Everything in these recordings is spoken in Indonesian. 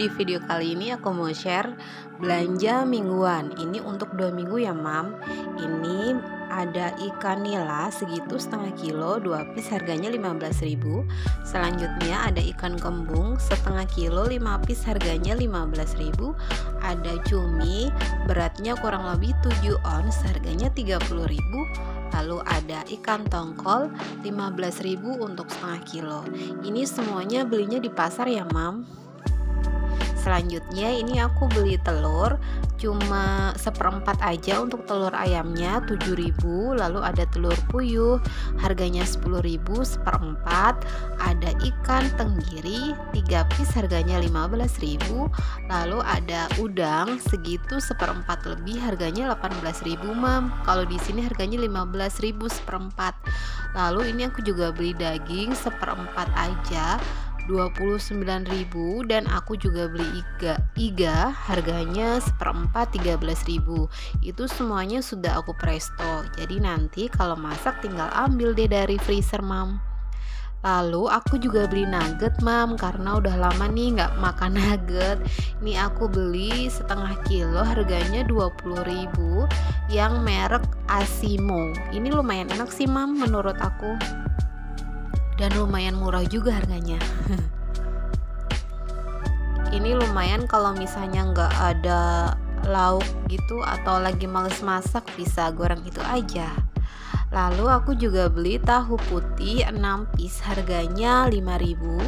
di video kali ini aku mau share belanja mingguan. Ini untuk 2 minggu ya mam. Ini ada ikan nila segitu setengah kilo, 2 piece harganya 15.000. Selanjutnya ada ikan kembung setengah kilo, 5 piece harganya 15.000. Ada cumi beratnya kurang lebih 7 ons harganya 30.000. Lalu ada ikan tongkol 15.000 untuk setengah kilo. Ini semuanya belinya di pasar ya mam. Selanjutnya ini aku beli telur cuma 1/4 aja untuk telur ayamnya 7.000. Lalu ada telur puyuh harganya 10.000 1/4. Ada ikan tenggiri 3 piece harganya 15.000. Lalu ada udang segitu 1/4 lebih harganya 18.000 mam. Kalau di sini harganya 15.000 1/4. Lalu ini aku juga beli daging 1/4 aja 29.000, dan aku juga beli iga harganya 1/4 13.000. Itu semuanya sudah aku presto, jadi nanti kalau masak tinggal ambil deh dari freezer mam. Lalu aku juga beli nugget mam, karena udah lama nih nggak makan nugget. Ini aku beli setengah kilo harganya 20.000 yang merek Asimo. Ini lumayan enak sih mam menurut aku, dan lumayan murah juga harganya. Ini lumayan kalau misalnya nggak ada lauk gitu atau lagi males masak, bisa goreng itu aja. Lalu aku juga beli tahu putih 6 piece harganya 5.000.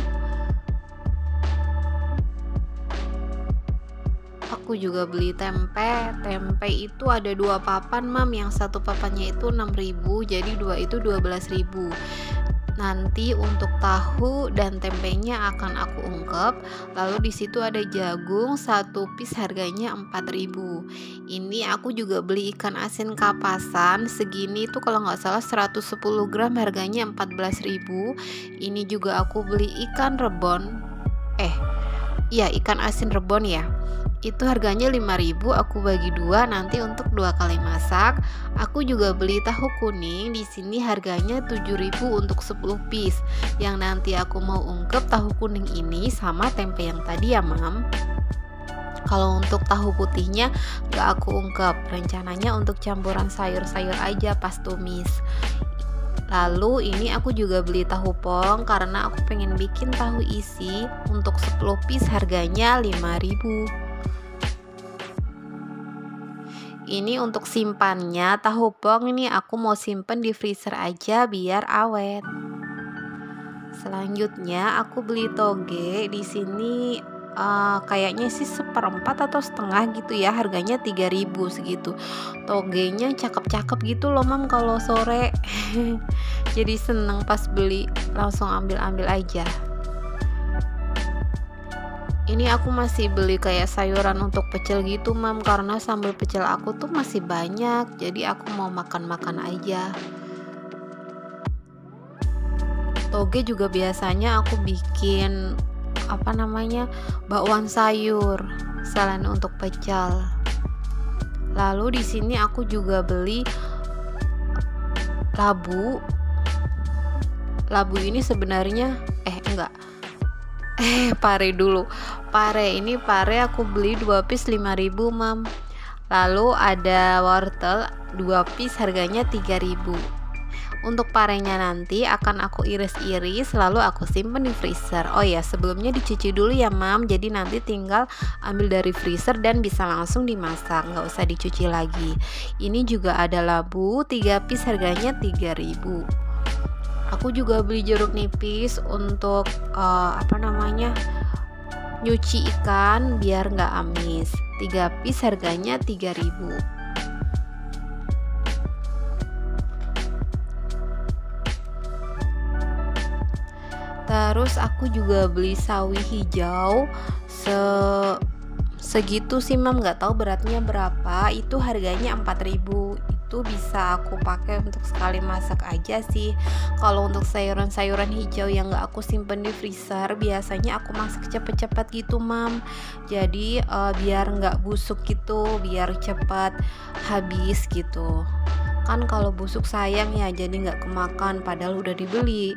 Aku juga beli tempe itu ada 2 papan mam, yang satu papannya itu 6.000, jadi 2 itu 12.000. Nanti untuk tahu dan tempenya akan aku ungkep. Lalu di situ ada jagung 1 piece harganya 4.000. Ini aku juga beli ikan asin kapasan segini tuh kalau nggak salah 110 gram harganya 14.000. Ini juga aku beli ikan rebon. Ikan asin rebon ya. Itu harganya 5.000, aku bagi 2 nanti untuk 2 kali masak. Aku juga beli tahu kuning, di sini harganya 7.000 untuk 10 piece. Yang nanti aku mau ungkep tahu kuning ini sama tempe yang tadi ya mam. Kalau untuk tahu putihnya gak aku ungkep, rencananya untuk campuran sayur-sayur aja pas tumis. Lalu ini aku juga beli tahu pong karena aku pengen bikin tahu isi untuk 10 piece harganya 5.000. Ini untuk simpannya tahu pong, ini aku mau simpen di freezer aja biar awet. Selanjutnya aku beli toge di sini kayaknya sih 1/4 atau setengah gitu ya, harganya 3.000 segitu. Togenya cakep-cakep gitu loh mam kalau sore. Jadi seneng pas beli, langsung ambil aja. Ini aku masih beli kayak sayuran untuk pecel gitu mam, karena sambal pecel aku tuh masih banyak, jadi aku mau makan-makan aja. Toge juga biasanya aku bikin bakwan sayur selain untuk pecel. Lalu di sini aku juga beli labu. Labu ini sebenarnya pare dulu. Pare aku beli 2 piece 5.000 mam. Lalu ada wortel 2 piece harganya 3.000. Untuk parenya nanti akan aku iris-iris lalu aku simpen di freezer. Oh ya, sebelumnya dicuci dulu ya mam, jadi nanti tinggal ambil dari freezer dan bisa langsung dimasak, nggak usah dicuci lagi. Ini juga ada labu 3 piece harganya 3.000. Aku juga beli jeruk nipis untuk nyuci ikan biar nggak amis. 3 piece harganya 3.000. Terus aku juga beli sawi hijau segitu sih mam, nggak tahu beratnya berapa. Itu harganya 4.000. Itu bisa aku pakai untuk sekali masak aja sih. Kalau untuk sayuran-sayuran hijau yang nggak aku simpen di freezer, biasanya aku masak cepet-cepet gitu mam. Jadi biar nggak busuk gitu, biar cepat habis gitu. Kan kalau busuk sayang ya, jadi nggak kemakan padahal udah dibeli.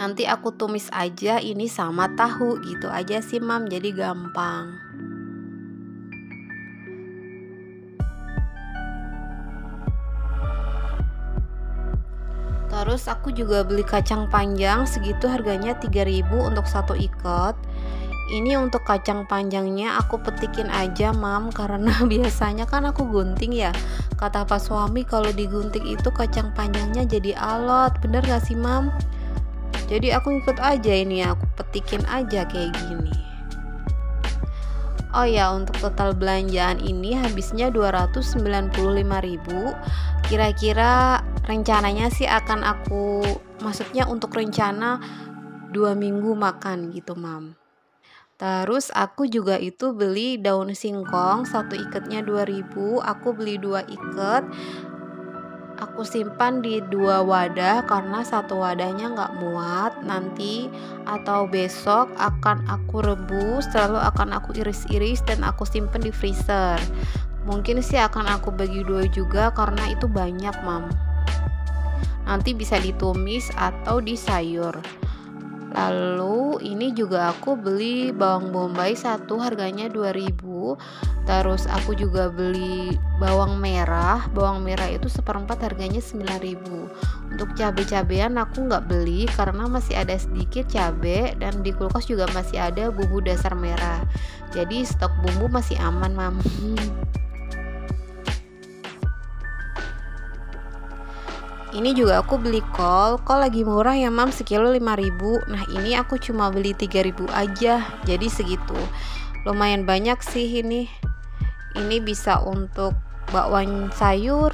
Nanti aku tumis aja ini sama tahu gitu aja sih mam, jadi gampang. Terus aku juga beli kacang panjang, segitu harganya 3.000 untuk satu ikat. Ini untuk kacang panjangnya aku petikin aja mam, karena biasanya kan aku gunting ya. Kata pas suami kalau digunting itu kacang panjangnya jadi alot, bener gak sih mam? Jadi aku ikut aja ini, aku petikin aja kayak gini. Oh ya, untuk total belanjaan ini habisnya 295.000. Kira-kira rencananya sih akan maksudnya untuk rencana 2 minggu makan gitu mam. Terus aku juga itu beli daun singkong, satu ikatnya 2.000. Aku beli 2 ikat. Aku simpan di 2 wadah karena satu wadahnya nggak muat. Nanti atau besok akan aku rebus, lalu akan aku iris-iris dan aku simpan di freezer. Mungkin sih akan aku bagi 2 juga karena itu banyak mam. Nanti bisa ditumis atau disayur. Lalu ini juga aku beli bawang bombay satu, harganya 2.000. Terus aku juga beli bawang merah itu seperempat, harganya 9.000. Untuk cabai-cabean aku nggak beli karena masih ada sedikit cabai dan di kulkas juga masih ada bumbu dasar merah. Jadi stok bumbu masih aman mam. Ini juga aku beli kol lagi murah ya mam, sekilo 5.000. Nah ini aku cuma beli 3.000 aja, jadi segitu. Lumayan banyak sih ini. Ini bisa untuk bakwan sayur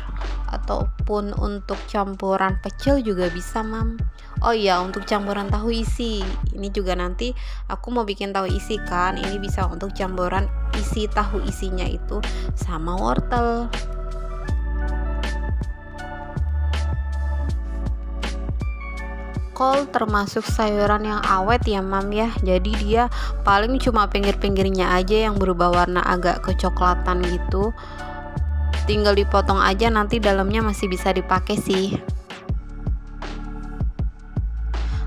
ataupun untuk campuran pecel juga bisa mam. Oh iya, untuk campuran tahu isi, ini juga nanti aku mau bikin tahu isi kan. Ini bisa untuk campuran isi tahu isinya itu sama wortel. Kol termasuk sayuran yang awet ya mam ya, jadi dia paling cuma pinggir-pinggirnya aja yang berubah warna agak kecoklatan gitu, tinggal dipotong aja, nanti dalamnya masih bisa dipakai sih.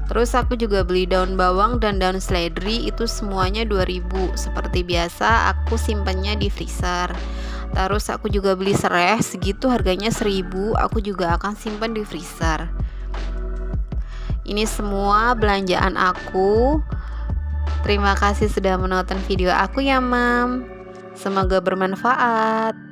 Terus aku juga beli daun bawang dan daun seledri, itu semuanya 2.000. Seperti biasa aku simpannya di freezer. Terus aku juga beli serai, segitu harganya 1.000, aku juga akan simpan di freezer. Ini semua belanjaan aku. Terima kasih sudah menonton video aku ya mam. Semoga bermanfaat.